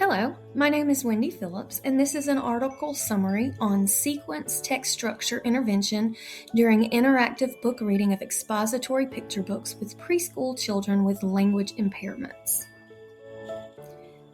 Hello, my name is Wendy Phillips, and this is an article summary on sequence text structure intervention during interactive book reading of expository picture books with preschool children with language impairments.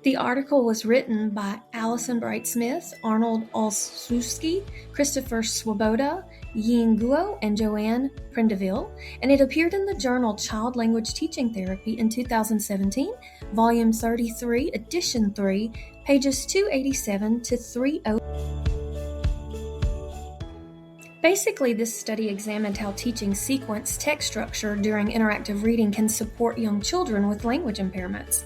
The article was written by Allison Bright-Smith, Arnold Olszewski, Christopher Swoboda, Ying Guo, and Joanne Prindeville, and it appeared in the journal Child Language Teaching Therapy in 2017, Volume 33, Edition 3, pages 287 to 30. Basically, this study examined how teaching sequence text structure during interactive reading can support young children with language impairments.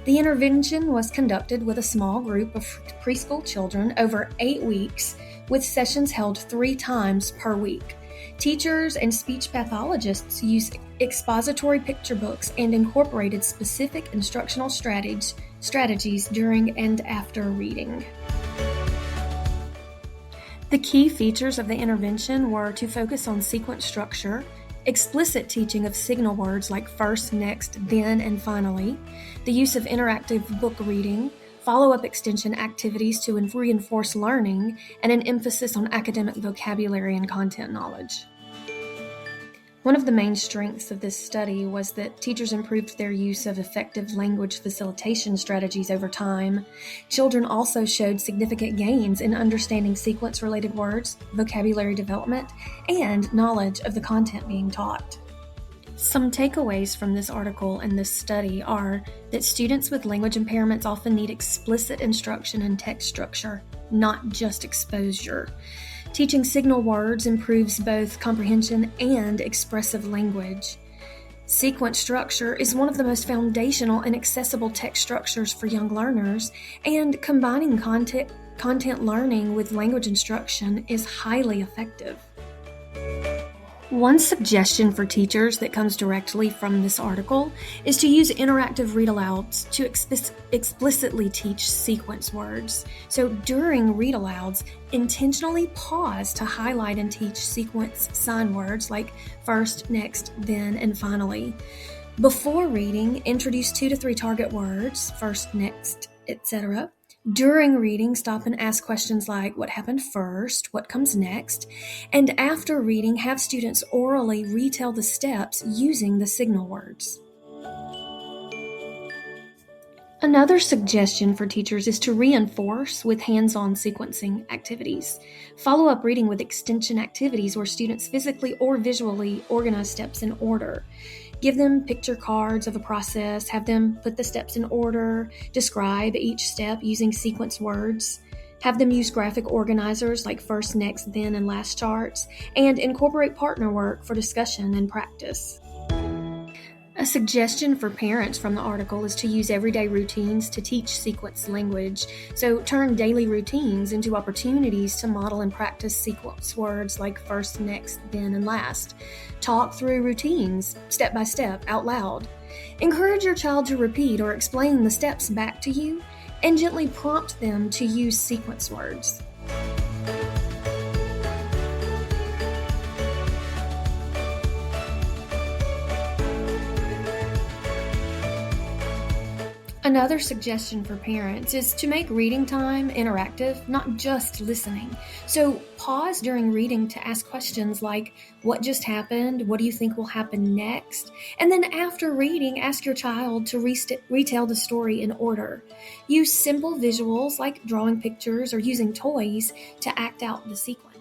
The intervention was conducted with a small group of preschool children over 8 weeks, with sessions held 3 times per week. Teachers and speech pathologists used expository picture books and incorporated specific instructional strategies during and after reading. The key features of the intervention were to focus on sequence structure, explicit teaching of signal words like first, next, then, and finally, the use of interactive book reading, follow-up extension activities to reinforce learning, and an emphasis on academic vocabulary and content knowledge. One of the main strengths of this study was that teachers improved their use of effective language facilitation strategies over time. Children also showed significant gains in understanding sequence-related words, vocabulary development, and knowledge of the content being taught. Some takeaways from this article and this study are that students with language impairments often need explicit instruction in text structure, not just exposure. Teaching signal words improves both comprehension and expressive language. Sequence structure is one of the most foundational and accessible text structures for young learners, and combining content learning with language instruction is highly effective. One suggestion for teachers that comes directly from this article is to use interactive read-alouds to explicitly teach sequence words. So during read-alouds, intentionally pause to highlight and teach sequence sign words like first, next, then, and finally. Before reading, introduce 2 to 3 target words, first, next, etc. During reading, stop and ask questions like, what happened first? What comes next? And after reading, have students orally retell the steps using the signal words. Another suggestion for teachers is to reinforce with hands-on sequencing activities. Follow up reading with extension activities where students physically or visually organize steps in order. Give them picture cards of a process, have them put the steps in order, describe each step using sequence words, have them use graphic organizers like first, next, then, and last charts, and incorporate partner work for discussion and practice. A suggestion for parents from the article is to use everyday routines to teach sequence language. So turn daily routines into opportunities to model and practice sequence words like first, next, then, and last. Talk through routines, step by step, out loud. Encourage your child to repeat or explain the steps back to you, and gently prompt them to use sequence words. Another suggestion for parents is to make reading time interactive, not just listening. So pause during reading to ask questions like, what just happened? What do you think will happen next? And then after reading, ask your child to retell the story in order. Use simple visuals like drawing pictures or using toys to act out the sequence.